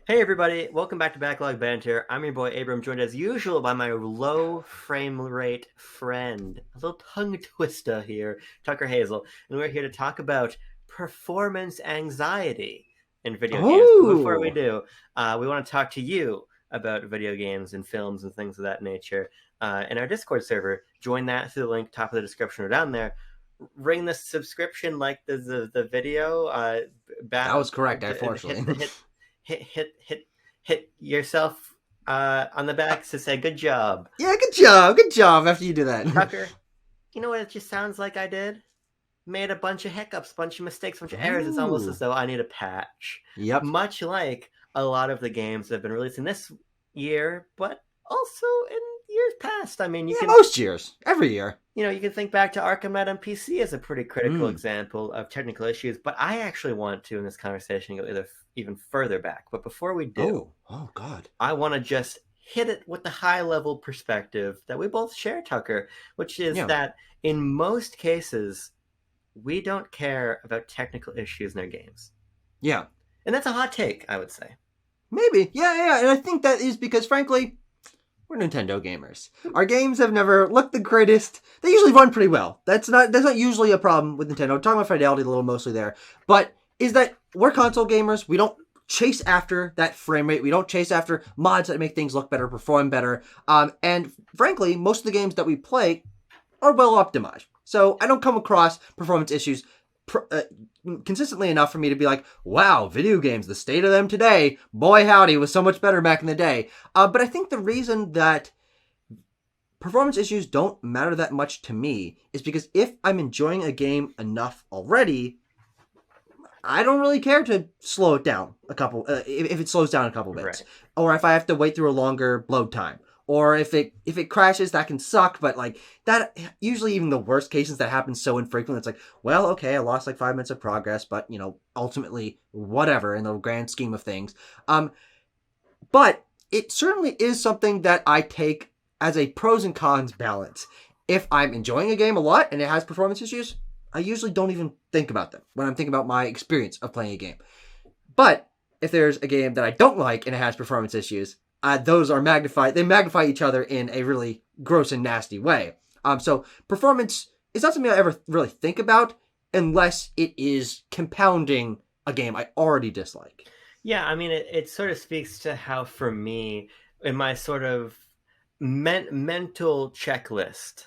Hey everybody, welcome back to Backlog Banter. I'm your boy Abram, joined as usual by my low frame rate friend, a little tongue twister here, Tucker Hazel, and we're here to talk about performance anxiety in video games. But before we Oh, do, we want to talk to you about video games and films and things of that nature in our Discord server. Join that through the link top of the description or down there. Ring the subscription like the video. that was correct, Hit unfortunately. the hit yourself on the back to say good job, Yeah, good job. Good job after you do that. Tucker. You know what it just sounds like I did? Made a bunch of hiccups, bunch of mistakes, bunch of errors. It's almost as Ooh. though I need a patch. Yep. Much like a lot of the games that have been released in this year, but also in years past. I mean, you Yeah, can most years. Every year. you can think back to Arkham Knight on PC as a pretty critical Mm. example of technical issues, but I actually want to in this conversation go even further back. But before we do, Oh, God. I want to just hit it with the high level perspective that we both share, Tucker, which is Yeah. that in most cases, we don't care about technical issues in our games. Yeah. And that's a hot take, I would say. Maybe. Yeah. And I think that is because, frankly, we're Nintendo gamers. Our games have never looked the greatest. They usually run pretty well. That's not usually a problem with Nintendo. I'm talking about fidelity a little mostly there. But is that we're console gamers. We don't chase after that frame rate. We don't chase after mods that make things look better, perform better. And frankly, most of the games that we play are well optimized. So I don't come across performance issues consistently enough for me to be like, wow, video games, the state of them today, boy howdy, was so much better back in the day. But I think the reason that performance issues don't matter that much to me is because if I'm enjoying a game enough already, I don't really care to slow it down if it slows down a couple bits, Right. or if I have to wait through a longer load time, or if it crashes, that can suck. But like that, usually even the worst cases that happen so infrequently, it's like, well, okay, I lost like 5 minutes of progress, but ultimately, whatever in the grand scheme of things. But it certainly is something that I take as a pros and cons balance. If I'm enjoying a game a lot and it has performance issues, I usually don't even think about them when I'm thinking about my experience of playing a game. But if there's a game that I don't like and it has performance issues, those are magnified. They magnify each other in a really gross and nasty way. So performance is not something I ever really think about unless it is compounding a game I already dislike. Yeah, I mean, it sort of speaks to how, for me, in my sort of mental checklist,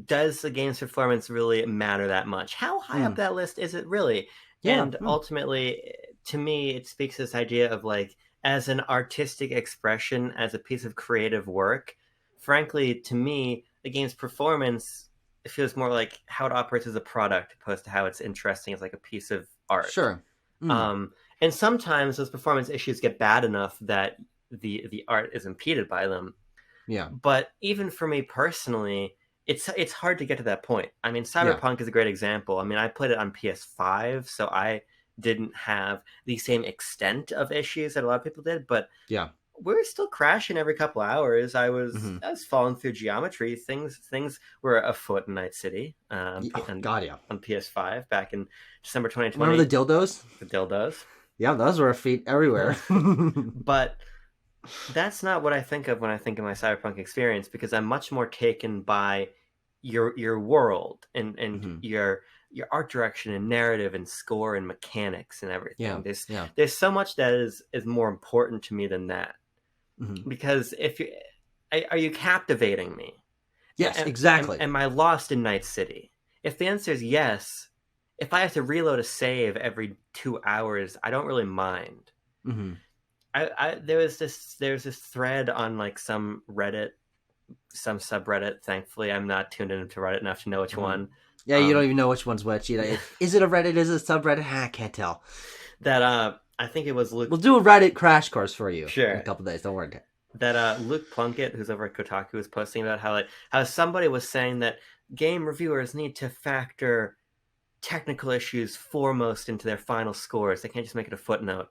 does the game's performance really matter that much? How high up Mm, that list is it really? yeah. And ultimately, to me, it speaks to this idea of like, as an artistic expression, as a piece of creative work, frankly, to me, the game's performance feels more like how it operates as a product opposed to how it's interesting as like a piece of art. Sure. Mm, Um, and sometimes those performance issues get bad enough that the art is impeded by them. yeah. But even for me personally, it's hard to get to that point. I mean, Yeah. Cyberpunk is a great example. I mean, I played it on PS5, so I didn't have the same extent of issues that a lot of people did, but Yeah. we were still crashing every couple hours. I was Mm-hmm. I was falling through geometry. Things were afoot in Night City Oh, God, yeah. on PS5 back in December Remember the 2020. dildos? The dildos. Yeah, those were a feat everywhere. But that's not what I think of when I think of my cyberpunk experience, because I'm much more taken by your world and Hmm. your art direction and narrative and score and mechanics and Yeah. everything. Yeah. There's so much that is more important to me than that. Hmm. Because if you are you captivating me? Yes, exactly. Am I lost in Night City? If the answer is yes, if I have to reload a save every 2 hours, I don't really mind. Hmm. There's this thread on like some Reddit, some subreddit. Thankfully, I'm not tuned into Reddit enough to know which Hmm. one. Yeah, you don't Um, even know which one's which. Is it a Reddit? Is it a subreddit? I can't tell. that I think it was Luke. We'll do a Reddit crash course for you in a Sure. couple days. Don't worry. That Luke Plunkett, who's over at Kotaku, was posting about how somebody was saying that game reviewers need to factor technical issues foremost into their final scores. They can't just make it a footnote.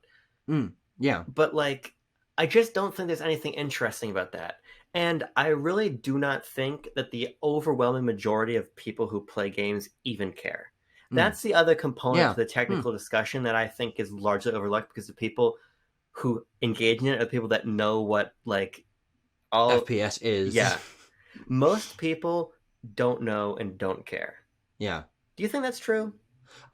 Yeah. But like, I just don't think there's anything interesting about that. And I really do not think that the overwhelming majority of people who play games even care. Mm, That's the other component to yeah. the Hmm. technical discussion that I think is largely overlooked, because the people who engage in it are the people that know what like all FPS is. yeah. Most people don't know and don't care. Yeah. Do you think that's true?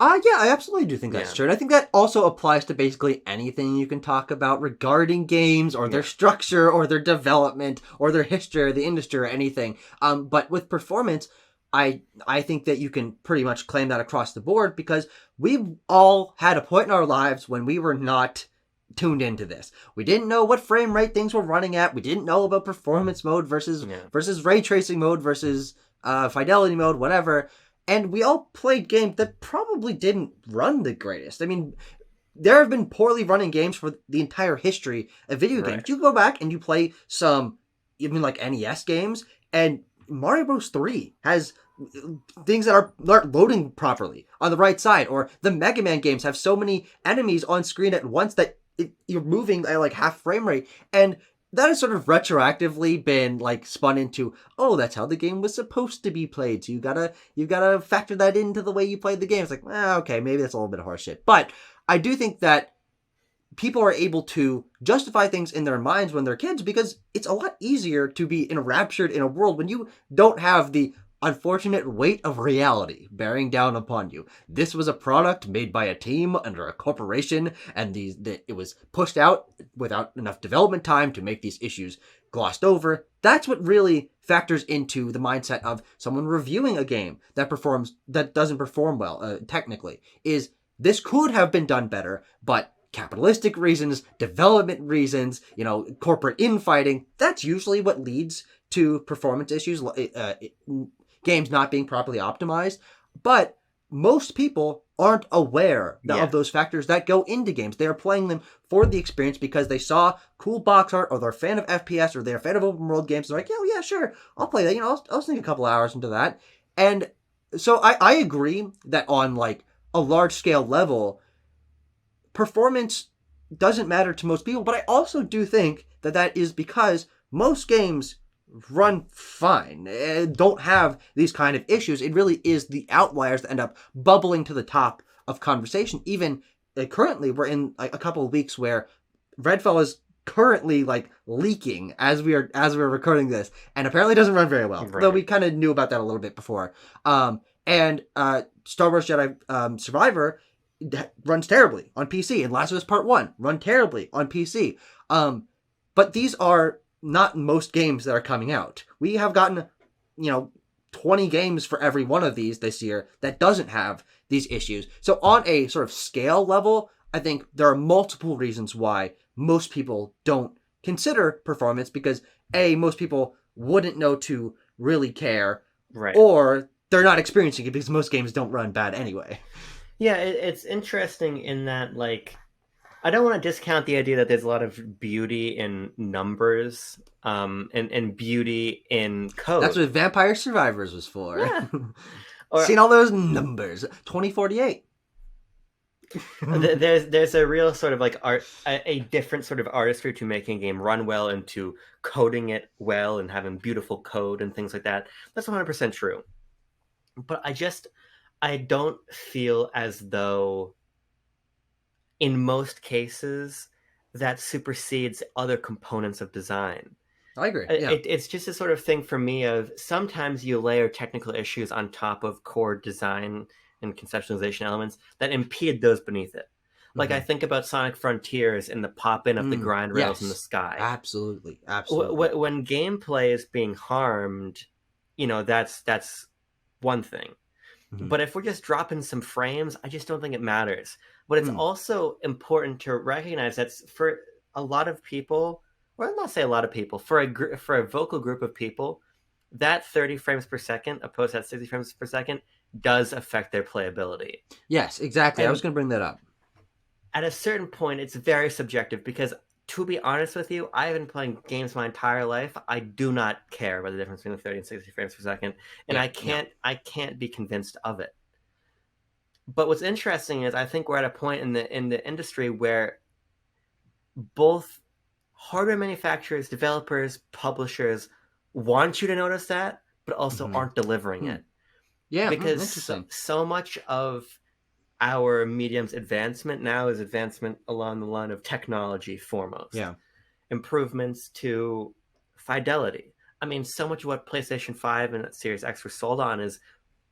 Yeah, I absolutely do think that's Yeah. true. And I think that also applies to basically anything you can talk about regarding games or their Yeah. structure or their development or their history or the industry or anything. But with performance, I think that you can pretty much claim that across the board because we've all had a point in our lives when we were not tuned into this. We didn't know what frame rate things were running at. We didn't know about performance mode Yeah. versus ray tracing mode versus fidelity mode, whatever. And we all played games that probably didn't run the greatest. I mean, there have been poorly running games for the entire history of video games. Right. You go back and you play some, even like NES games, and Mario Bros. 3 has things that are not loading properly on the right side, or the Mega Man games have so many enemies on screen at once that you're moving at like half frame rate. And that has sort of retroactively been like spun into, oh, that's how the game was supposed to be played. So you gotta factor that into the way you played the game. It's like, okay, maybe that's a little bit of horseshit. But I do think that people are able to justify things in their minds when they're kids because it's a lot easier to be enraptured in a world when you don't have the unfortunate weight of reality bearing down upon you. This was a product made by a team under a corporation, and it was pushed out without enough development time to make these issues glossed over. That's what really factors into the mindset of someone reviewing a game that doesn't perform well technically. Is this could have been done better, but capitalistic reasons, development reasons, corporate infighting, that's usually what leads to performance issues, games not being properly optimized. But most people aren't aware Yeah. of those factors that go into games. They are playing them for the experience because they saw cool box art, or they're a fan of FPS, or they're a fan of open world games. They're like, yeah, sure, I'll play that. I'll sink a couple hours into that. And so I agree that on like a large scale level, performance doesn't matter to most people, but I also do think that that is because most games run fine, don't have these kind of issues. It really is the outliers that end up bubbling to the top of conversation. Even currently, we're in like a couple of weeks where Redfall is currently like leaking as we're recording this, and apparently doesn't run very well. Right. Though we kind of knew about that a little bit before. And Star Wars Jedi Survivor runs terribly on PC, and Last of Us Part 1 run terribly on PC. But these are not most games that are coming out. We have gotten, 20 games for every one of these this year that doesn't have these issues. So on a sort of scale level, I think there are multiple reasons why most people don't consider performance because most people wouldn't know to really care, Right. or they're not experiencing it because most games don't run bad anyway. Yeah, it's interesting in that, like, I don't want to discount the idea that there's a lot of beauty in numbers, and beauty in code. That's what Vampire Survivors was for. Yeah. Or Seen all those numbers. 2048. there's a real sort of like a different sort of artistry to making a game run well and to coding it well and having beautiful code and things like that. That's 100% true. But I don't feel as though in most cases that supersedes other components of design. I agree. Yeah. It's just a sort of thing for me of sometimes you layer technical issues on top of core design and conceptualization elements that impede those beneath it. Like I think about Sonic Frontiers and the pop-in of the grind rails in the sky. Absolutely. When gameplay is being harmed, that's one thing. But if we're just dropping some frames, I just don't think it matters. But it's also important to recognize that for a lot of people, well, not say a lot of people, for a vocal group of people, that 30 frames per second opposed to that 60 frames per second does affect their playability. Yes, exactly. And I was going to bring that up. At a certain point, it's very subjective because, to be honest with you, I have been playing games my entire life. I do not care about the difference between the 30 and 60 frames per second, and I can't be convinced of it. But what's interesting is I think we're at a point in the industry where both hardware manufacturers, developers, publishers want you to notice that, but also aren't delivering it. Yeah, because so much of our medium's advancement now is advancement along the line of technology foremost. Yeah. Improvements to fidelity. I mean, so much of what PlayStation 5 and Series X were sold on is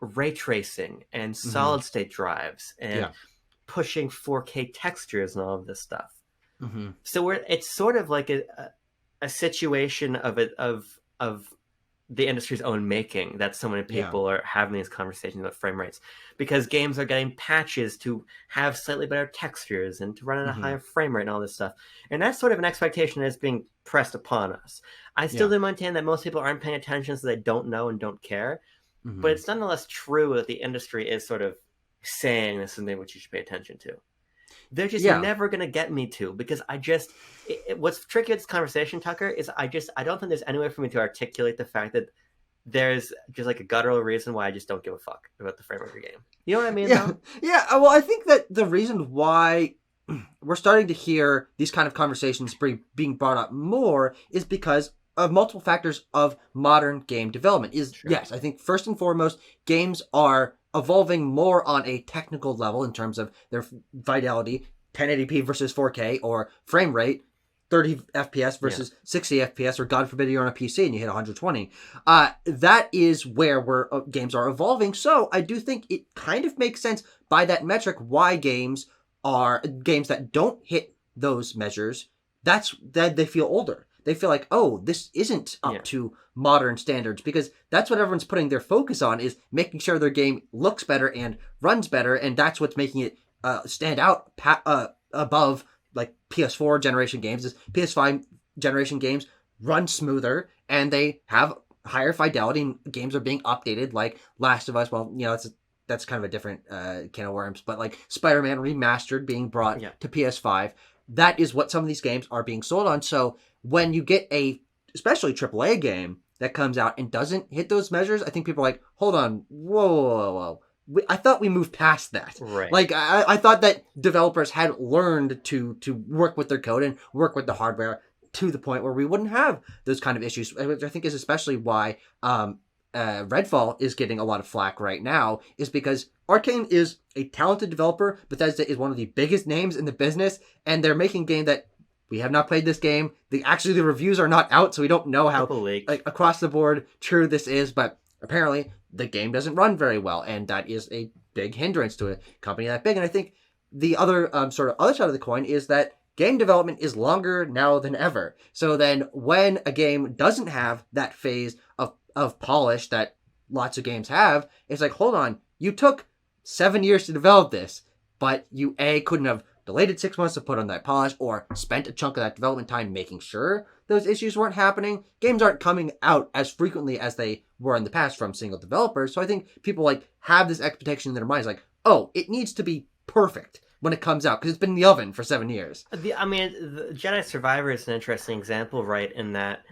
ray tracing and Hmm. solid state drives and Yeah. pushing 4K textures and all of this stuff. Hmm. So it's sort of like a situation of it of the industry's own making that so many Yeah. people are having these conversations about frame rates because games are getting patches to have slightly better textures and to run at a Hmm. higher frame rate and all this stuff. And that's sort of an expectation that's being pressed upon us. I still Yeah. do maintain that most people aren't paying attention, so they don't know and don't care. But Hmm. it's nonetheless true that the industry is sort of saying this is something which you should pay attention to. They're just Yeah. never going to get me to because what's tricky with this conversation, Tucker, is I don't think there's any way for me to articulate the fact that there's just like a guttural reason why I just don't give a fuck about the frame of your game. You know what I mean, Yeah. though? Yeah. Well, I think that the reason why we're starting to hear these kind of conversations being brought up more is because of multiple factors of modern game development. Is Sure. yes, I think first and foremost, games are evolving more on a technical level in terms of their fidelity, 1080p versus 4K, or frame rate, 30 FPS Yeah. versus 60 FPS, or God forbid you're on a PC and you hit 120. That is where games are evolving. So I do think it kind of makes sense by that metric why games are games that don't hit those measures. That's that they feel older. They feel like, oh, this isn't Yeah. up to modern standards, because that's what everyone's putting their focus on, is making sure their game looks better and runs better, and that's what's making it stand out above like PS4 generation games. Is PS5 generation games run smoother and they have higher fidelity, and games are being updated, like Last of Us. Well, that's kind of a different can of worms, but like Spider-Man Remastered being brought Yeah. to PS5, that is what some of these games are being sold on. So when you get especially AAA game that comes out and doesn't hit those measures, I think people are like, hold on, whoa, whoa, whoa. I thought we moved past that. Right. Like I thought that developers had learned to work with their code and work with the hardware to the point where we wouldn't have those kind of issues, which I think is especially why Redfall is getting a lot of flack right now, is because Arcane is a talented developer. Bethesda is one of the biggest names in the business, and they're making a game that we have not played this game. The reviews are not out, so we don't know how Couple leaks. like across the board true this is. But apparently, the game doesn't run very well, and that is a big hindrance to a company that big. And I think the other sort of other side of the coin is that game development is longer now than ever. So then, when a game doesn't have that phase of polish that lots of games have, it's like, hold on, you took 7 years to develop this, but you couldn't have delayed it 6 months to put on that polish, or spent a chunk of that development time making sure those issues weren't happening. Games aren't coming out as frequently as they were in the past from single developers. So I think people like have this expectation in their minds, like, oh, it needs to be perfect when it comes out because it's been in the oven for 7 years. I mean, the Jedi Survivor is an interesting example, right? In that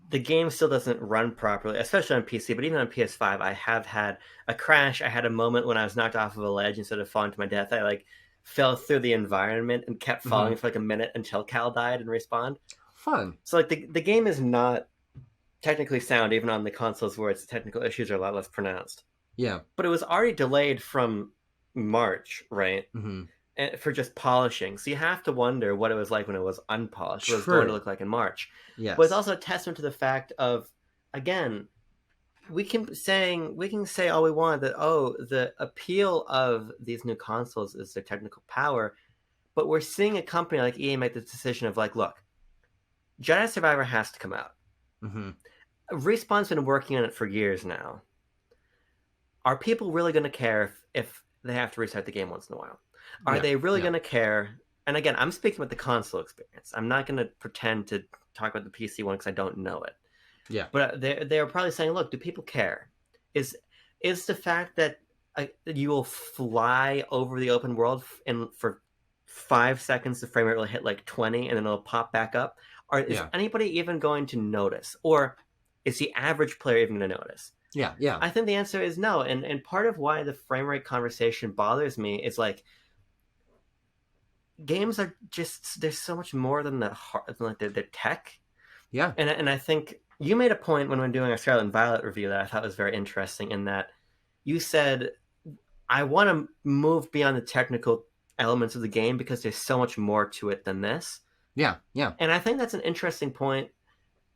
the game still doesn't run properly, especially on PC, but even on PS5, I have had a crash. I had a moment when I was knocked off of a ledge. Instead of falling to my death, I like fell through the environment and kept falling for like a minute until Cal died and respawned. Fun. So like the game is not technically sound even on the consoles where its technical issues are a lot less pronounced. Yeah. But it was already delayed from March, right? Mm-hmm. For just polishing. So you have to wonder what it was like when it was unpolished, what it was True. going to look like in March. Yes. But it's also a testament to the fact of, again, we can say all we want that, oh, the appeal of these new consoles is their technical power, but we're seeing a company like EA make the decision of like, look, Jedi Survivor has to come out. Mm-hmm. Respawn's been working on it for years now. Are people really going to care if they have to restart the game once in a while? Are they really going to care? And again, I'm speaking about the console experience. I'm not going to pretend to talk about the PC one because I don't know it. Yeah. But they're probably saying, look, do people care? Is the fact that you will fly over the open world and for 5 seconds the frame rate will hit like 20 and then it'll pop back up? Or is anybody even going to notice? Or is the average player even going to notice? Yeah, yeah. I think the answer is no. And part of why the frame rate conversation bothers me is like, games are just, there's so much more than the tech. Yeah. And I think you made a point when we were doing our Scarlet and Violet review that I thought was very interesting, in that you said, I want to move beyond the technical elements of the game because there's so much more to it than this. Yeah, yeah, And I think that's an interesting point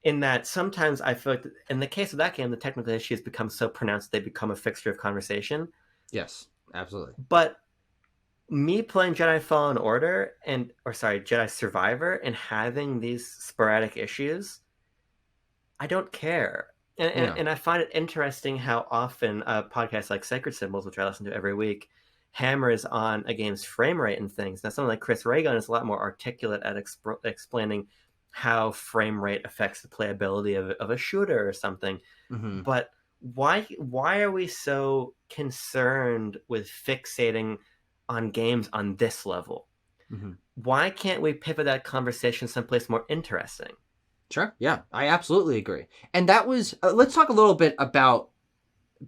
in that sometimes I feel like in the case of that game, the technical issues become so pronounced they become a fixture of conversation. yes, absolutely. But me playing Jedi Fallen Order Jedi Survivor and having these sporadic issues, I don't care. And, and, Yeah, and I find it interesting how often podcasts like Sacred Symbols, which I listen to every week, hammers on a game's frame rate and things. Now, someone like Chris Reagan is a lot more articulate at explaining how frame rate affects the playability of a shooter or something. mm-hmm. But why are we so concerned with fixating on games on this level? Mm-hmm. Why can't we pivot that conversation someplace more interesting? Sure. Yeah, I absolutely agree. And that was, let's talk a little bit about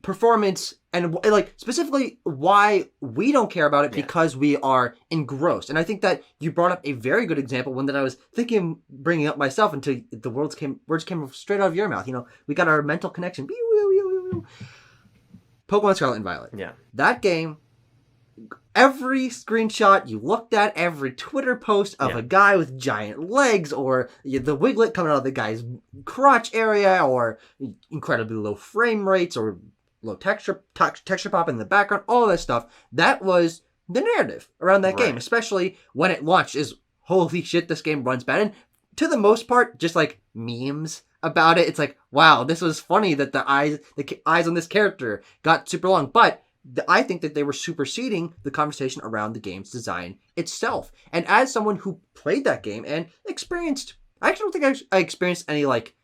performance and like specifically why we don't care about it Yeah. because we are engrossed. And I think that you brought up a very good example, one that I was thinking bringing up myself until the words came straight out of your mouth. You know, we got our mental connection. Pokemon Scarlet and Violet. Yeah. That game, every screenshot you looked at, every Twitter post of a guy with giant legs, or the Wiglet coming out of the guy's crotch area, or incredibly low frame rates, or low texture pop in the background, all that stuff, that was the narrative around that game, especially when it launched, is holy shit, this game runs bad. And to the most part, just like memes about it, it's like, wow, this was funny that the eyes on this character got super long, but I think that they were superseding the conversation around the game's design itself. And as someone who played that game and experienced, I actually don't think I experienced any like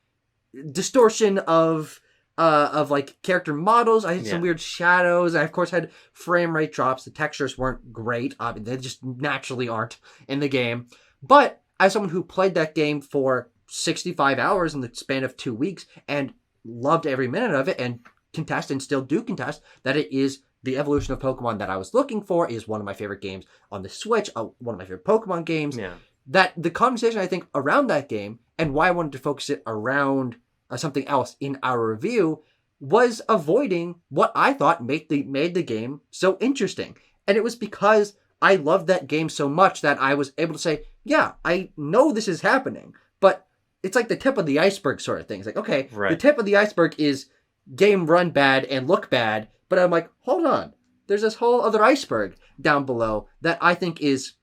distortion of like character models. I had some weird shadows. I of course had frame rate drops. The textures weren't great. They just naturally aren't in the game. But as someone who played that game for 65 hours in the span of 2 weeks and loved every minute of it and contest and still do contest that it is the evolution of Pokemon that I was looking for, is one of my favorite games on the Switch, one of my favorite Pokemon games. Yeah. That the conversation, I think, around that game and why I wanted to focus it around something else in our review was avoiding what I thought made the game so interesting. And it was because I loved that game so much that I was able to say, yeah, I know this is happening, but it's like the tip of the iceberg sort of thing. It's like, okay, the tip of the iceberg is game run bad and look bad, but I'm like, hold on, there's this whole other iceberg down below that I think is,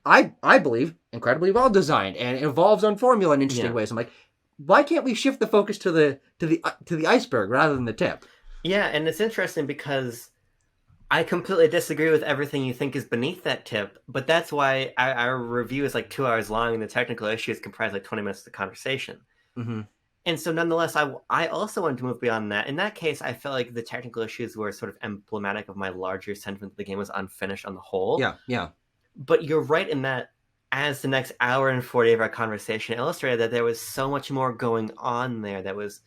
I believe, incredibly well designed and evolves on formula in interesting ways. I'm like, why can't we shift the focus to the iceberg rather than the tip? Yeah, and it's interesting because I completely disagree with everything you think is beneath that tip, but that's why our review is like 2 hours long and the technical issues comprise like 20 minutes of the conversation. Mm-hmm. And so nonetheless, I also wanted to move beyond that. In that case, I felt like the technical issues were sort of emblematic of my larger sentiment that the game was unfinished on the whole. Yeah, yeah. But you're right in that as the next hour and 40 of our conversation illustrated, that there was so much more going on there that was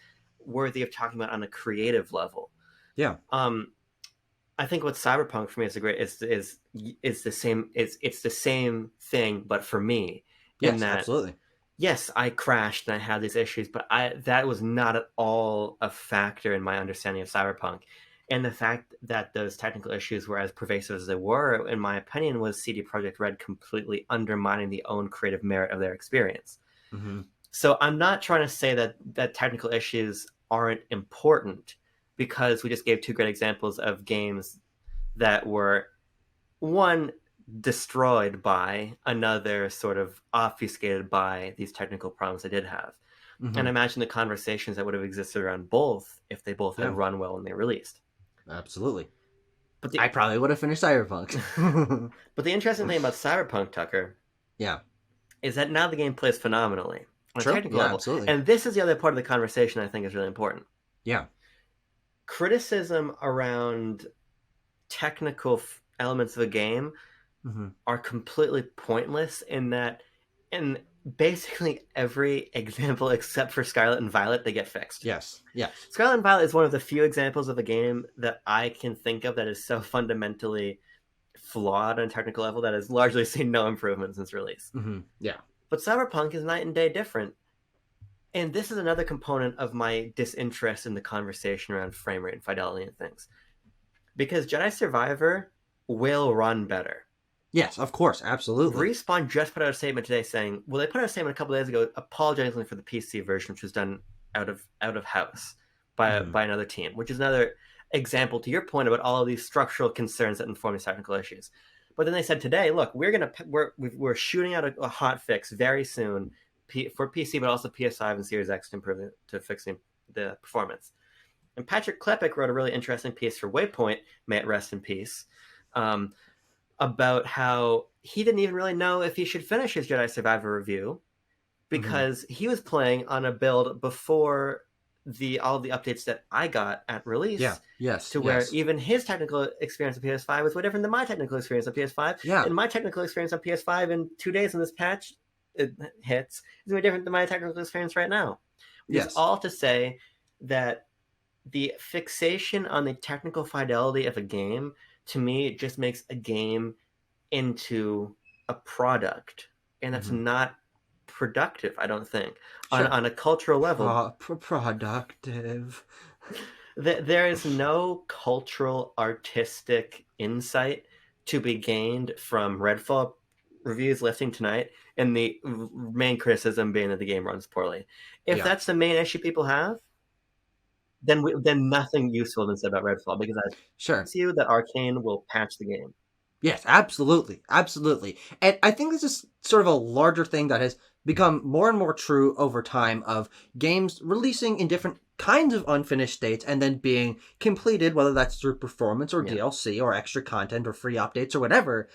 worthy of talking about on a creative level. Yeah. I think what Cyberpunk for me is it's the same thing, but for me, yes, absolutely. Yes, I crashed and I had these issues, but that was not at all a factor in my understanding of Cyberpunk. And the fact that those technical issues were as pervasive as they were, in my opinion, was CD Projekt Red completely undermining the own creative merit of their experience. Mm-hmm. So I'm not trying to say that technical issues aren't important, because we just gave two great examples of games that were, one, destroyed by, another sort of obfuscated by these technical problems they did have. Mm-hmm. And imagine the conversations that would have existed around both if they both had run well when they released. Absolutely. But I probably would have finished Cyberpunk. But the interesting thing about Cyberpunk, Tucker, is that now the game plays phenomenally on a technical level. Absolutely. And this is the other part of the conversation I think is really important. Yeah. Criticism around technical elements of a game are completely pointless in that in basically every example except for Scarlet and Violet, they get fixed. Yes. Yes. Scarlet and Violet is one of the few examples of a game that I can think of that is so fundamentally flawed on a technical level that has largely seen no improvement since release. Mm-hmm. Yeah. But Cyberpunk is night and day different. And this is another component of my disinterest in the conversation around frame rate and fidelity and things. because Jedi Survivor will run better. Yes, of course, absolutely. Respawn just put out a statement today saying, well, they put out a statement a couple days ago apologizing for the PC version, which was done out of house Mhm. by another team, which is another example to your point about all of these structural concerns that inform these technical issues. But then they said today, look, we're shooting out a hot fix very soon for PC, but also PS5 and Series X to improve to fixing the performance. And Patrick Klepek wrote a really interesting piece for Waypoint, may it rest in peace, um, about how he didn't even really know if he should finish his Jedi Survivor review Mhm. because he was playing on a build before all the updates that I got at Yeah. release, Yes. to where Yes. even his technical experience on PS5 was way different than my technical experience on PS5, Yeah. and my technical experience on PS5 in 2 days when this patch hits is way different than my technical experience right now. Which is Yes. all to say that the fixation on the technical fidelity of a game, to me, just makes a game into a product, and that's Mhm. not productive, I don't think, on Sure. a cultural level. Productive. There is no cultural artistic insight to be gained from Redfall reviews lifting tonight, and the main criticism being that the game runs poorly. If Yeah. that's the main issue people have, then nothing useful has been said about Redfall, because I Sure. promise you that Arcane will patch the game. Yes, absolutely. Absolutely. And I think this is sort of a larger thing that has become more and more true over time of games releasing in different kinds of unfinished states and then being completed, whether that's through performance or Yeah, DLC or extra content or free updates or whatever,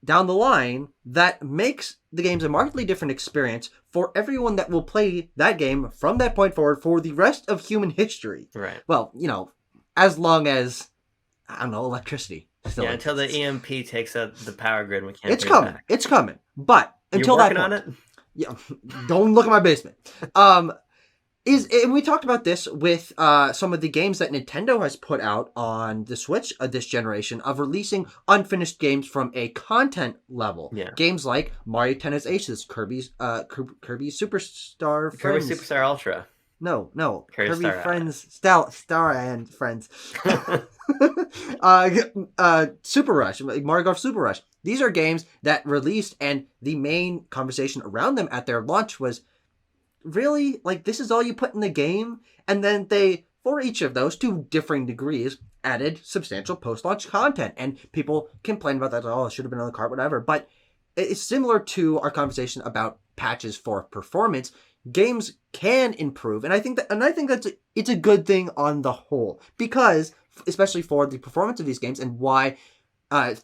down the line that makes the games a markedly different experience for everyone that will play that game from that point forward for the rest of human history. right. Well, as long as, I don't know, electricity still Yeah, until the exists. EMP takes out the power grid and we can't It's bring it coming. back. It's coming. But You're until that working on point, it? yeah, don't look at my basement. Um, and we talked about this with some of the games that Nintendo has put out on the Switch this generation of releasing unfinished games from a content level. Yeah. Games like Mario Tennis Aces, Kirby Superstar Kirby Friends. Superstar Ultra. No, Kirby Kirby Star Allies. Friends, Star and Friends. Super Rush, Mario Golf Super Rush. These are games that released, and the main conversation around them at their launch was, really, like, this is all you put in the game? And then they, for each of those, to differing degrees, added substantial post-launch content, and people complain about that. Oh, it should have been on the cart, whatever. But it's similar to our conversation about patches for performance. Games can improve, and I think it's a good thing on the whole, because especially for the performance of these games and why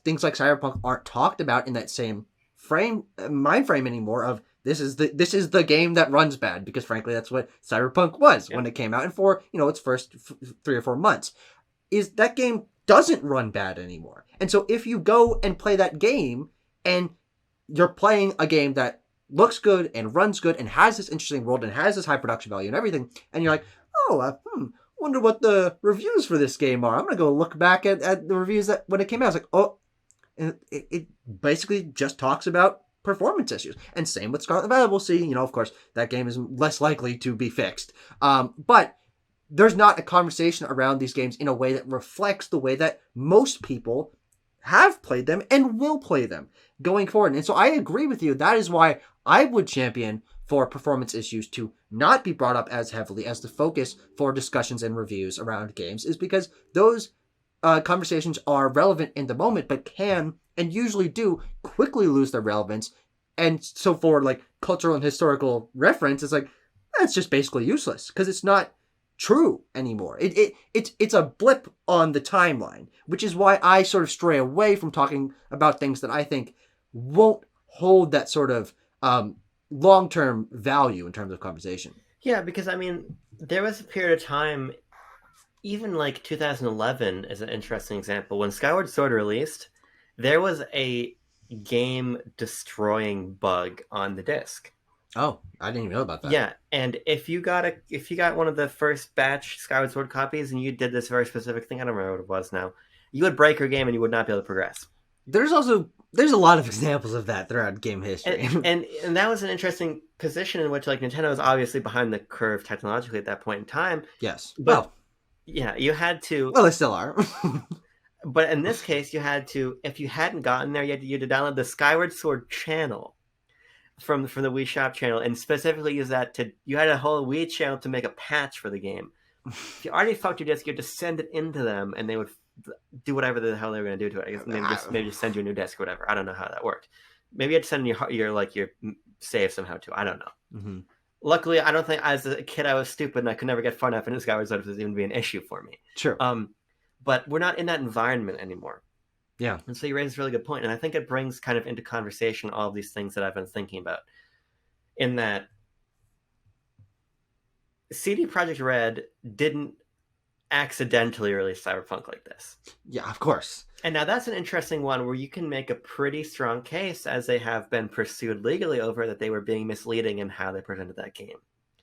things like Cyberpunk aren't talked about in that same mind frame anymore. Of this is the game that runs bad, because frankly that's what Cyberpunk was Yeah. when it came out, and for its first 3 or 4 months, is that game doesn't run bad anymore. And so if you go and play that game and you're playing a game that looks good and runs good and has this interesting world and has this high production value and everything, and you're like, oh, wonder what the reviews for this game are. I'm gonna go look back at the reviews that when it came out. I was like, oh, and it basically just talks about performance issues. And same with Scarlet Valley. We'll see. Of course, that game is less likely to be fixed. But there's not a conversation around these games in a way that reflects the way that most people have played them and will play them going forward. And so I agree with you. That is why I would champion for performance issues to not be brought up as heavily as the focus for discussions and reviews around games, is because those conversations are relevant in the moment, but can and usually do quickly lose their relevance. And so for like cultural and historical reference, it's like, that's just basically useless because it's not true anymore. It's a blip on the timeline, which is why I sort of stray away from talking about things that I think won't hold that sort of long-term value in terms of conversation. Yeah, because I mean, there was a period of time, even like 2011 is an interesting example. When Skyward Sword released, there was a game destroying bug on the disc. Oh, I didn't even know about that. Yeah, and if you got one of the first batch Skyward Sword copies and you did this very specific thing, I don't remember what it was now, you would break your game and you would not be able to progress. There's a lot of examples of that throughout game history. And that was an interesting position in which, like, Nintendo was obviously behind the curve technologically at that point in time. Yes. But yeah, you had to. Well, they still are. But in this case, you had to, if you hadn't gotten there, you had to download the Skyward Sword channel from the Wii Shop channel, and specifically use that to. You had a whole Wii channel to make a patch for the game. If you already fucked your disc, you had to send it into them, and they would do whatever the hell they were going to do to it. I guess maybe just send you a new disc or whatever. I don't know how that worked. Maybe you had to send your save somehow too. I don't know. Mm-hmm. Luckily, I don't think as a kid I was stupid and I could never get far enough into Skyward Sword to even be an issue for me. Sure. But we're not in that environment anymore. Yeah. And so you raise a really good point, and I think it brings kind of into conversation all of these things that I've been thinking about. In that CD Projekt Red didn't accidentally release Cyberpunk like this. Yeah, of course. And now that's an interesting one where you can make a pretty strong case, as they have been pursued legally over, that they were being misleading in how they presented that game.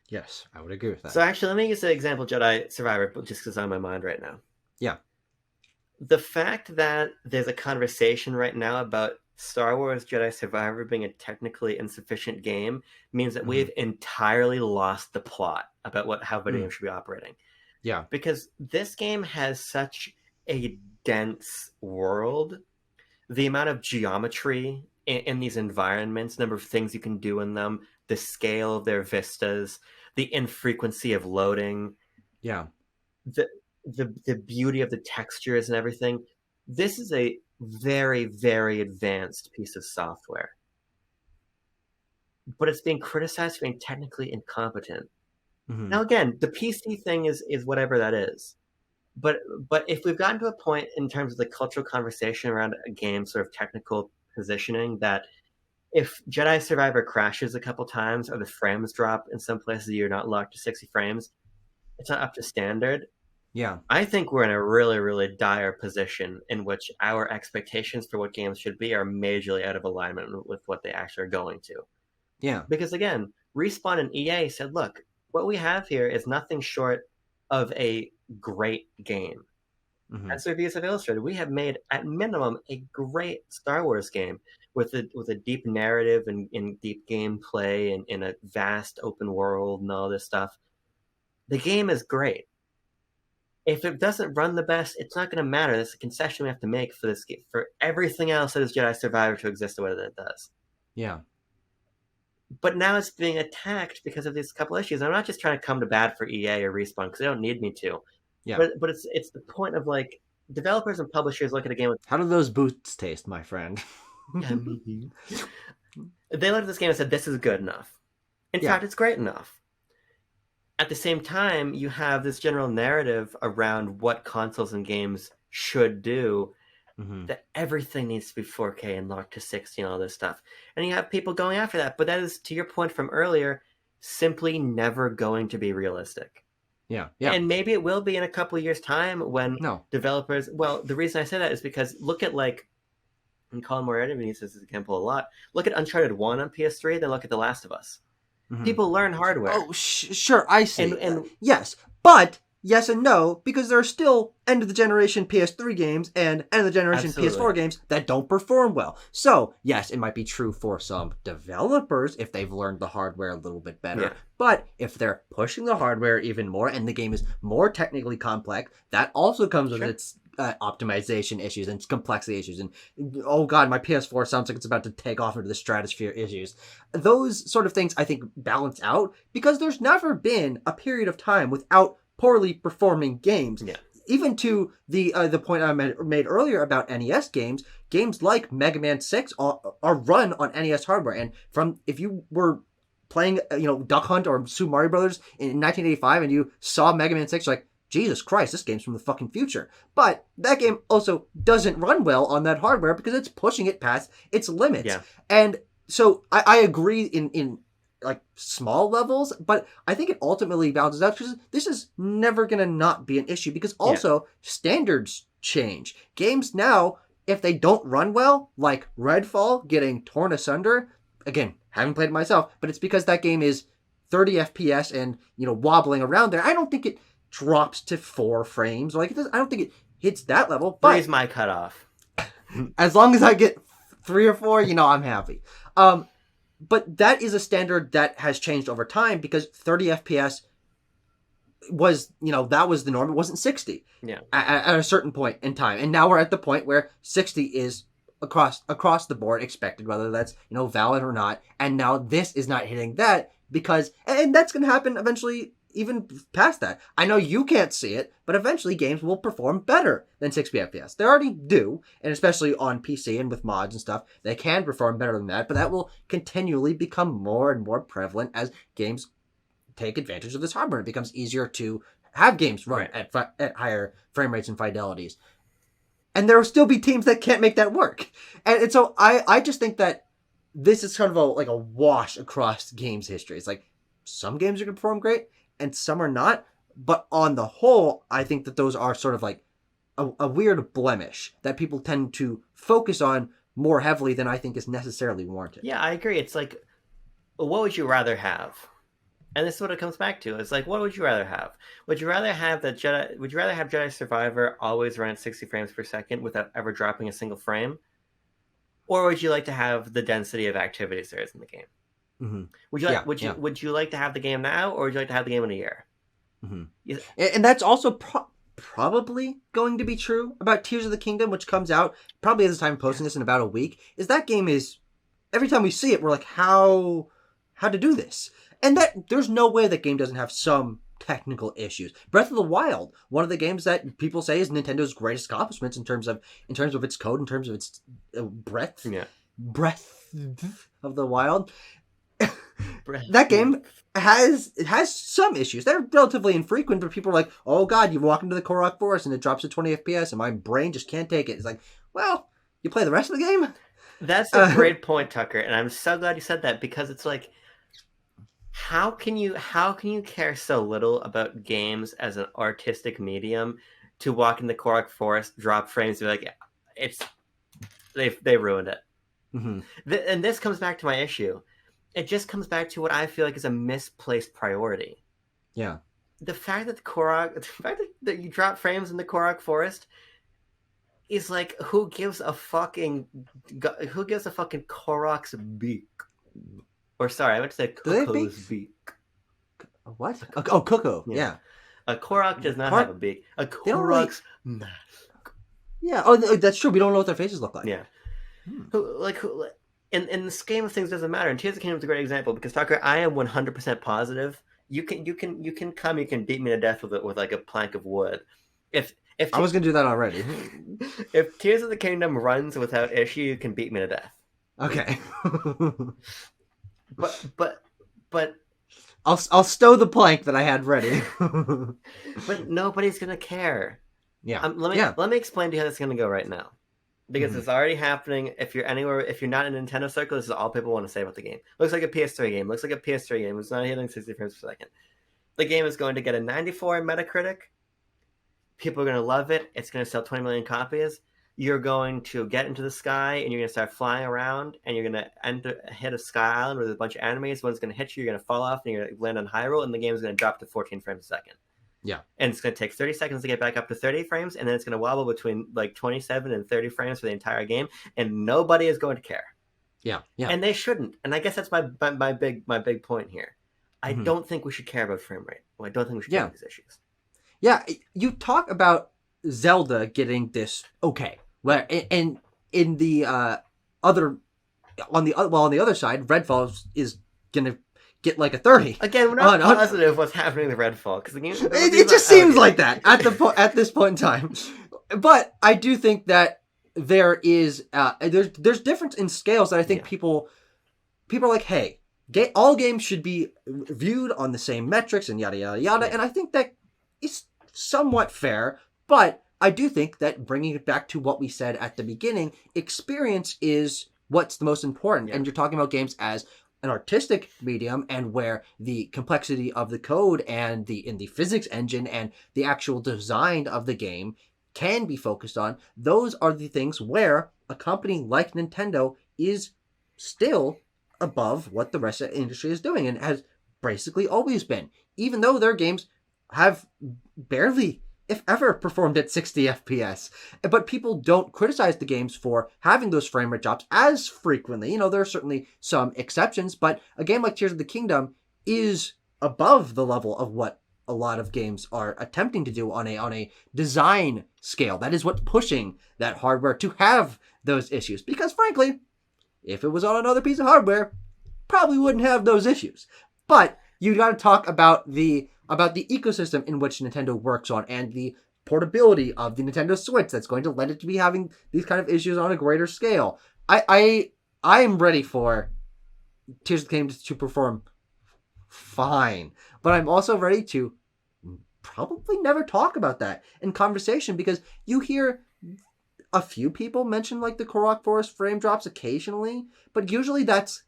Yes, I would agree with that. So actually, let me use the example Jedi Survivor, just because it's on my mind right now. Yeah. The fact that there's a conversation right now about Star Wars Jedi Survivor being a technically insufficient game means that we've entirely lost the plot about how video games should be operating. Yeah. Because this game has such a dense world. The amount of geometry in these environments, number of things you can do in them, the scale of their vistas, the infrequency of loading. Yeah. The beauty of the textures and everything. This is a very, very advanced piece of software. But it's being criticized for being technically incompetent. Mm-hmm. Now, again, the PC thing is whatever that is. But if we've gotten to a point in terms of the cultural conversation around a game's sort of technical positioning, that if Jedi Survivor crashes a couple times or the frames drop in some places you're not locked to 60 frames, it's not up to standard. Yeah. I think we're in a really, really dire position in which our expectations for what games should be are majorly out of alignment with what they actually are going to. Yeah. Because again, Respawn and EA said, look, what we have here is nothing short of a great game. Mm-hmm. As reviews have illustrated, we have made, at minimum, a great Star Wars game with a deep narrative and deep gameplay and in a vast open world and all this stuff. The game is great. If it doesn't run the best, it's not going to matter. That's a concession we have to make for this game, for everything else that is Jedi Survivor to exist the way that it does. Yeah. But now it's being attacked because of these couple issues. I'm not just trying to come to bat for EA or Respawn because they don't need me to. Yeah. But it's the point of, like, developers and publishers look at a game with... How do those boots taste, my friend? They looked at this game and said, this is good enough. In fact, it's great enough. At the same time, you have this general narrative around what consoles and games should do, that everything needs to be 4K and locked to 60 and all this stuff. And you have people going after that. But that is, to your point from earlier, simply never going to be realistic. Yeah. And maybe it will be in a couple of years' time when developers... Well, the reason I say that is because look at, like... And Colin Moriarty uses this example a lot. Look at Uncharted 1 on PS3, then look at The Last of Us. People learn hardware. Oh, sure, I see. And yes, but yes and no, because there are still end-of-the-generation PS3 games and end-of-the-generation PS4 games that don't perform well. So, yes, it might be true for some developers if they've learned the hardware a little bit better. Yeah. But if they're pushing the hardware even more and the game is more technically complex, that also comes with its... optimization issues and complexity issues and oh god, my PS4 sounds like it's about to take off into the stratosphere issues. Those sort of things I think balance out because there's never been a period of time without poorly performing games. Yeah. Even to the point I made earlier about NES games like Mega Man 6 are run on NES hardware, and if you were playing Duck Hunt or Super Mario Brothers in 1985 and you saw Mega Man 6, you're like, Jesus Christ, this game's from the fucking future. But that game also doesn't run well on that hardware because it's pushing it past its limits. Yeah. And so I agree in like small levels, but I think it ultimately balances out because this is never going to not be an issue because also standards change. Games now, if they don't run well, like Redfall getting torn asunder, again, haven't played it myself, but it's because that game is 30 FPS and, wobbling around there. I don't think it drops to 4 frames. Like, I don't think it hits that level. But 3's my cutoff. As long as I get 3 or 4, I'm happy. But that is a standard that has changed over time because 30 FPS was, that was the norm. It wasn't 60 Yeah. at a certain point in time. And now we're at the point where 60 is across the board expected, whether that's, valid or not. And now this is not hitting that because, and that's going to happen eventually even past that. I know you can't see it, but eventually games will perform better than 60 FPS. They already do, and especially on PC and with mods and stuff, they can perform better than that, but that will continually become more and more prevalent as games take advantage of this hardware. It becomes easier to have games run Right. at higher frame rates and fidelities. And there will still be teams that can't make that work. And so I just think that this is kind of like a wash across games history. It's like some games are going to perform great and some are not. But on the whole, I think that those are sort of like a weird blemish that people tend to focus on more heavily than I think is necessarily warranted. Yeah, I agree. It's like, what would you rather have? And this is what it comes back to. It's like, what would you rather have? Would you rather have Would you rather have Jedi Survivor always run at 60 frames per second without ever dropping a single frame, or would you like to have the density of activities there is in the game? Mm-hmm. Would you like to have the game now, or would you like to have the game in a year? Mm-hmm. Yeah. And that's also probably going to be true about Tears of the Kingdom, which comes out probably at the time of posting this in about a week. Is that game is every time we see it, we're like, how to do this? And that there's no way that game doesn't have some technical issues. Breath of the Wild, one of the games that people say is Nintendo's greatest accomplishments in terms of its code, in terms of its breadth of the wild. That game has some issues. They're relatively infrequent, but people are like, "Oh God, you walk into the Korok Forest and it drops to 20 FPS, and my brain just can't take it." It's like, well, you play the rest of the game. That's a great point, Tucker, and I'm so glad you said that because it's like, how can you care so little about games as an artistic medium to walk in the Korok Forest, drop frames, and be like, they ruined it. Mm-hmm. And this comes back to my issue. It just comes back to what I feel like is a misplaced priority. Yeah. The fact that you drop frames in the Korok Forest is like, who gives a fucking Korok's beak? Or sorry, I meant to say Coco's beak. What? Oh, Coco. Yeah. A Korok does not have a beak. A Korok's mask. Yeah. Oh, that's true. We don't know what their faces look like. Yeah. In the scheme of things, doesn't matter. And Tears of the Kingdom is a great example because, Tucker, I am 100% positive. You can beat me to death with like a plank of wood. If I was gonna do that already. If Tears of the Kingdom runs without issue, you can beat me to death. Okay. but I'll stow the plank that I had ready. But nobody's gonna care. Yeah. Let me explain to you how this is gonna go right now. Because it's already happening. If you're not in Nintendo Circle, this is all people want to say about the game. Looks like a PS3 game. It's not hitting 60 frames per second. The game is going to get a 94 in Metacritic. People are going to love it. It's going to sell 20 million copies. You're going to get into the sky, and you're going to start flying around, and you're going to hit a sky island with a bunch of enemies. One's going to hit you. You're going to fall off, and you're going to land on Hyrule, and the game is going to drop to 14 frames a second. Yeah. And it's going to take 30 seconds to get back up to 30 frames, and then it's going to wobble between like 27 and 30 frames for the entire game, and nobody is going to care. Yeah. And they shouldn't. And I guess that's my big point here. I don't think we should care about frame rate. Well, I don't think we should care about these issues. Yeah, you talk about Zelda getting this okay. Where in the on the other side, Redfall is gonna get like a 30. Again, we're not positive what's happening with Redfall because the game. It just seems like that at this point in time. But I do think that there is there's difference in scales that I think people are like, hey, all games should be viewed on the same metrics and yada yada yada. And I think that is somewhat fair, but I do think that bringing it back to what we said at the beginning, experience is what's the most important. And you're talking about games as an artistic medium, and where the complexity of the code and the physics engine and the actual design of the game can be focused on. Those are the things where a company like Nintendo is still above what the rest of the industry is doing, and has basically always been, even though their games have barely, if ever, performed at 60 FPS. But people don't criticize the games for having those frame rate drops as frequently. There are certainly some exceptions, but a game like Tears of the Kingdom is above the level of what a lot of games are attempting to do on a design scale. That is what's pushing that hardware to have those issues. Because frankly, if it was on another piece of hardware, probably wouldn't have those issues. But you got to talk about the ecosystem in which Nintendo works on and the portability of the Nintendo Switch that's going to lend it to be having these kind of issues on a greater scale. I am ready for Tears of the Kingdom to perform fine, but I'm also ready to probably never talk about that in conversation, because you hear a few people mention like the Korok Forest frame drops occasionally, but usually that's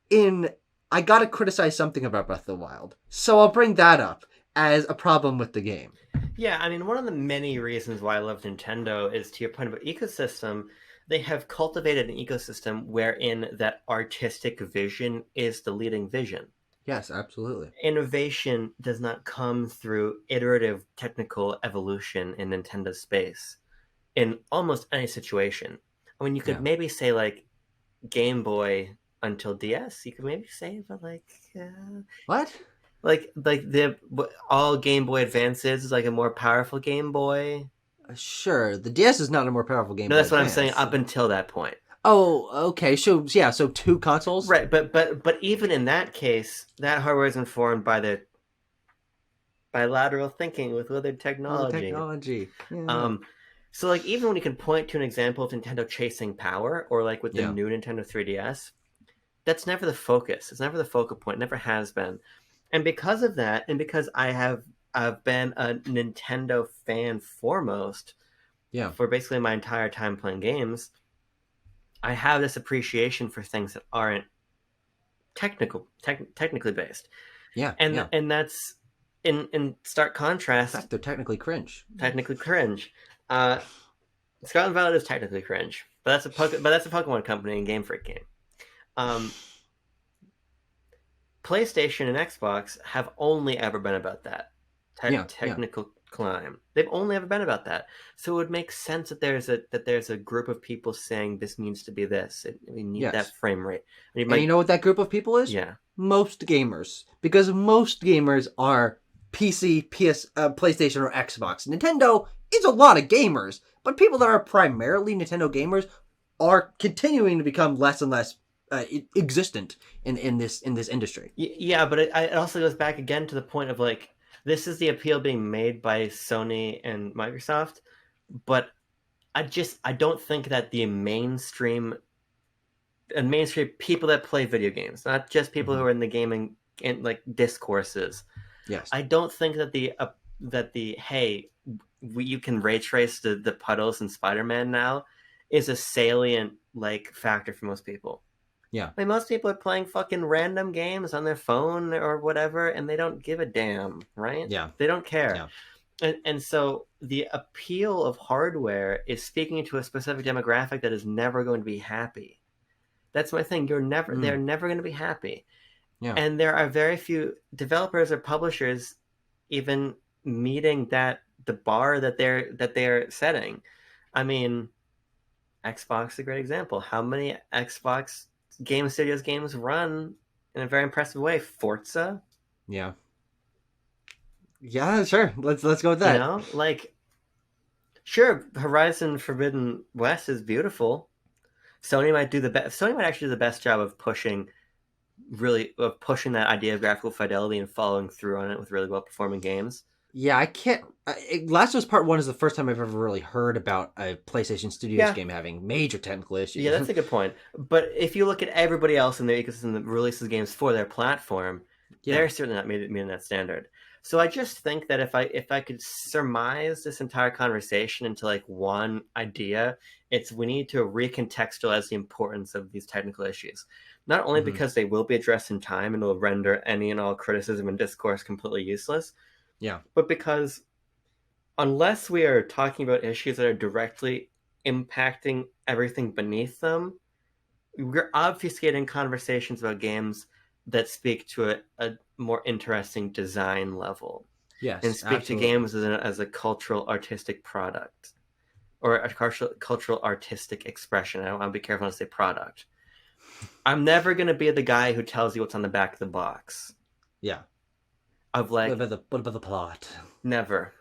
in I gotta criticize something about Breath of the Wild, so I'll bring that up as a problem with the game. Yeah, I mean, one of the many reasons why I love Nintendo is, to your point about ecosystem, they have cultivated an ecosystem wherein that artistic vision is the leading vision. Yes, absolutely. Innovation does not come through iterative technical evolution in Nintendo's space in almost any situation. I mean, you could Yeah. maybe say like Game Boy until DS. You could maybe say, but What? like the all Game Boy Advances is like a more powerful Game Boy. Sure, the DS is not a more powerful Game No, Boy that's what I'm saying. Advance. Up until that point, Oh, okay. So yeah, so two consoles. right? But even in that case, that hardware is informed by the bilateral thinking with other Well, the technology. technology. Yeah. Um, so like even when you can point to an example of Nintendo chasing power, or like with the Yeah. new Nintendo 3DS, that's never the focus. It's never the focal point. Never has been. And because of that, and because I've been a Nintendo fan foremost Yeah. for basically my entire time playing games, I have this appreciation for things that aren't technically based, Yeah. and Yeah. and that's in stark In contrast, fact, they're technically cringe. technically cringe. Uh, Scotland Valley is technically cringe, but that's a Pokemon company and Game Freak game. Um, PlayStation and Xbox have only ever been about that Yeah. Yeah. technical climb. They've only ever been about that. So it would make sense that there's a group of people saying this needs to be this. We need that Yes. frame rate. And you know what that group of people is? Yeah, Most gamers, because most gamers are PC, PlayStation, or Xbox. Nintendo is a lot of gamers, but people that are primarily Nintendo gamers are continuing to become less and less existent in this industry. yeah, but it also goes back again to the point of like this is the appeal being made by Sony and Microsoft, but I don't think that the mainstream people that play video games, not just people who are in the gaming in like discourses. Yes. I don't think that the hey, you can ray trace the puddles in Spider-Man now is a salient like factor for most people. Yeah. I mean, most people are playing fucking random games on their phone or whatever, and they don't give a damn, right? Yeah. They don't care. Yeah. And so the appeal of hardware is speaking to a specific demographic that is never going to be happy. That's my thing. They're never going to be happy. Yeah. And there are very few developers or publishers even meeting the bar that they're setting. I mean, Xbox is a great example. How many Xbox Game Studios games run in a very impressive way? Forza, Yeah. Yeah, sure. Let's go with that. you know, like sure, Horizon Forbidden West is beautiful. Sony might do the best. Sony might actually do the best job of pushing that idea of graphical fidelity and following through on it with really well performing games. Yeah, I can't. Last of Us Part 1 is the first time I've ever really heard about a PlayStation Studios game having major technical issues. Yeah, that's a good point. But if you look at everybody else in the ecosystem that releases games for their platform, they're certainly not meeting that standard. So I just think that if I could surmise this entire conversation into like one idea, it's we need to recontextualize the importance of these technical issues. Not only because they will be addressed in time and will render any and all criticism and discourse completely useless, but because unless we are talking about issues that are directly impacting everything beneath them, we're obfuscating conversations about games that speak to a more interesting design level. Yes, and speak absolutely. to games as a cultural artistic product or a cultural artistic expression. I want to be careful when I say product. I'm never going to be the guy who tells you what's on the back of the box. Yeah. of like What about the plot? never.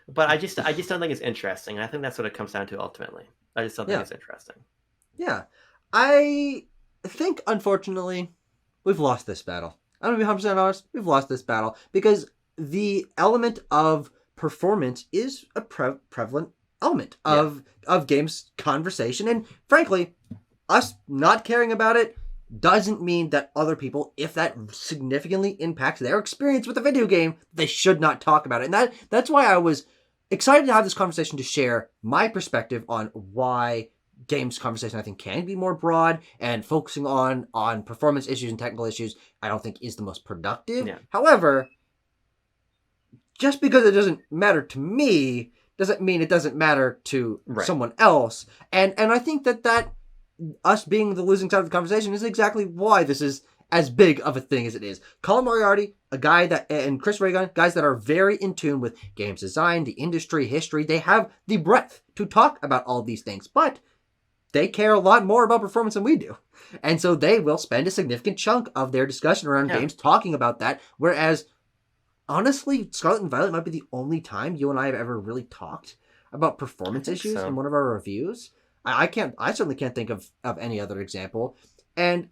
But I just don't think it's interesting. And I think that's what it comes down to ultimately. I just don't think Yeah, it's interesting. yeah. I think, unfortunately, we've lost this battle. I'm gonna be 100% honest. We've lost this battle because the element of performance is a prevalent element Yeah. of games conversation, and frankly, us not caring about it doesn't mean that other people, if that significantly impacts their experience with a video game, they should not talk about it. And that's why I was excited to have this conversation to share my perspective on why games conversation I think can be more broad, and focusing on performance issues and technical issues I don't think is the most productive. Yeah. However, just because it doesn't matter to me doesn't mean it doesn't matter to Right. someone else. And I think that us being the losing side of the conversation is exactly why this is as big of a thing as it is. Colin Moriarty, a guy that, and Chris Raygun, guys that are very in tune with games design, the industry, history, they have the breadth to talk about all these things, but they care a lot more about performance than we do. And so they will spend a significant chunk of their discussion around games talking about that, whereas honestly, Scarlet and Violet might be the only time you and I have ever really talked about performance issues in one of our reviews. I certainly can't think of any other example. And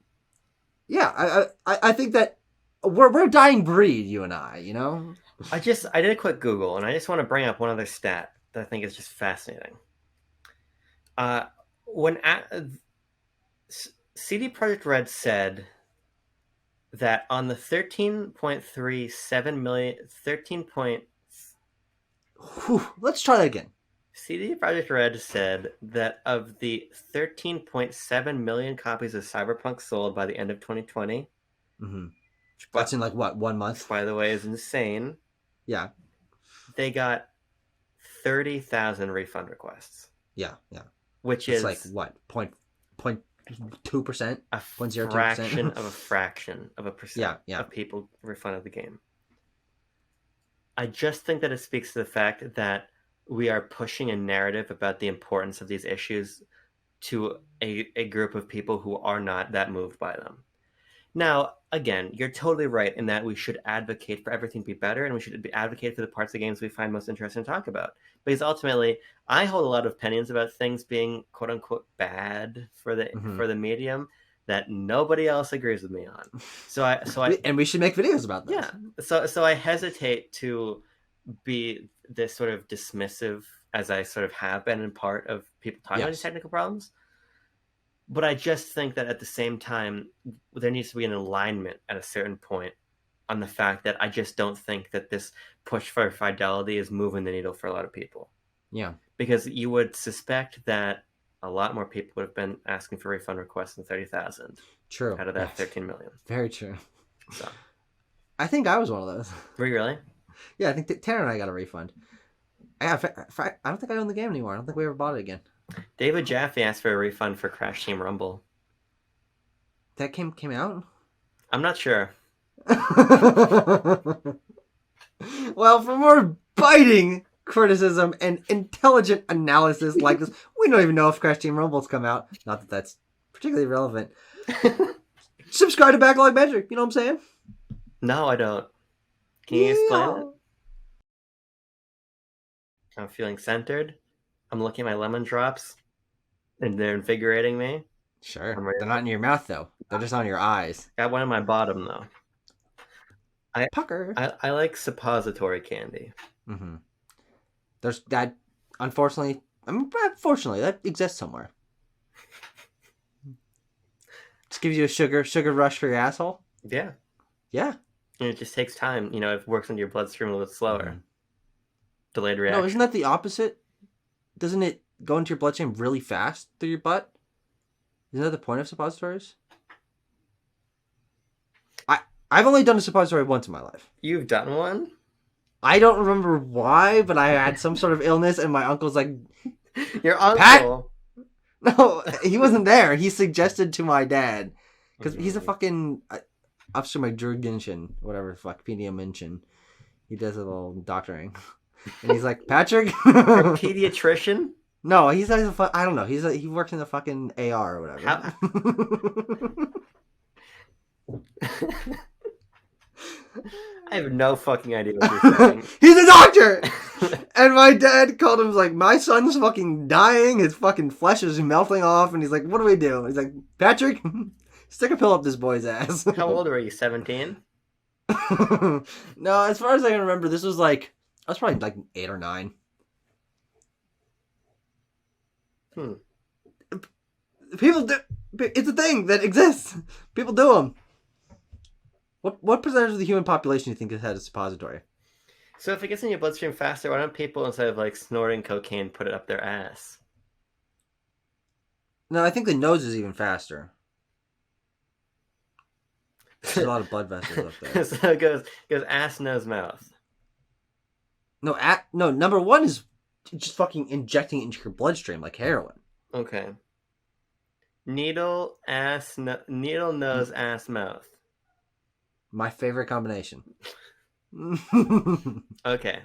yeah, I think that we're a dying breed, you and I, you know? I did a quick Google, and I just want to bring up one other stat that I think is just fascinating. When CD Projekt Red said that on the 13.37 million, 13 point, Whew, let's try that again. CD Projekt Red said that of the 13.7 million copies of Cyberpunk sold by the end of 2020, Mm-hmm. That's in like what, 1 month? By the way, is insane. Yeah. They got 30,000 refund requests. Yeah. Which it's is like what, 0.2%? A 0.02%? fraction of a fraction of a percent Yeah. of people refunded the game. I just think that it speaks to the fact that we are pushing a narrative about the importance of these issues to a group of people who are not that moved by them. Now, again, you're totally right in that we should advocate for everything to be better, and we should advocate for the parts of games we find most interesting to talk about. Because ultimately, I hold a lot of opinions about things being "quote unquote" bad for the medium that nobody else agrees with me on. And we should make videos about this. Yeah. So I hesitate to be this sort of dismissive, as I sort of have been in part, of people talking about these technical problems. But I just think that at the same time, there needs to be an alignment at a certain point on the fact that I just don't think that this push for fidelity is moving the needle for a lot of people. Yeah. Because you would suspect that a lot more people would have been asking for refund requests than 30,000. True. Out of that 13 million. Very true. So, I think I was one of those. Were you really? Yeah, I think Tanner and I got a refund. I don't think I own the game anymore. I don't think we ever bought it again. David Jaffe asked for a refund for Crash Team Rumble. That came out? I'm not sure. Well, for more biting criticism and intelligent analysis like this, we don't even know if Crash Team Rumble's come out. Not that that's particularly relevant. Subscribe to Backlog Magic. You know what I'm saying? No, I don't. Can you explain it? I'm feeling centered. I'm looking at my lemon drops, and they're invigorating me. Sure. They're not in your mouth, though. They're just on your eyes. Got one in my bottom, though. Pucker. I like suppository candy. Mm-hmm. There's that, unfortunately, that exists somewhere. Just gives you a sugar rush for your asshole? Yeah. Yeah. And it just takes time. You know, it works into your bloodstream a little slower. Mm-hmm. Delayed reaction. No, isn't that the opposite? Doesn't it go into your bloodstream really fast through your butt? Isn't that the point of suppositories? I've only done a suppository once in my life. You've done one? I don't remember why, but I had some sort of illness, and my uncle's like, "Your uncle?" Pat? No, he wasn't there. He suggested to my dad, because he's a fucking Officer McDurginshin, whatever the fuck, pediatrician. He does a little doctoring. And he's like, Patrick? A pediatrician? No, he's a I don't know. He works in the fucking AR or whatever. I have no fucking idea what you're saying. He's a doctor! And my dad called him, like, my son's fucking dying, his fucking flesh is melting off, and he's like, what do we do? He's like, Patrick, stick a pill up this boy's ass. How old were you? 17? No, as far as I can remember, this was like, I was probably like 8 or 9. People do, it's a thing that exists. People do them. What percentage of the human population do you think has had a suppository? So if it gets in your bloodstream faster, why don't people, instead of like snorting cocaine, put it up their ass? No, I think the nose is even faster. There's a lot of blood vessels up there. So it goes ass, nose, mouth. No, number one is just fucking injecting it into your bloodstream like heroin. Okay. Needle, nose, ass, mouth. My favorite combination. Okay.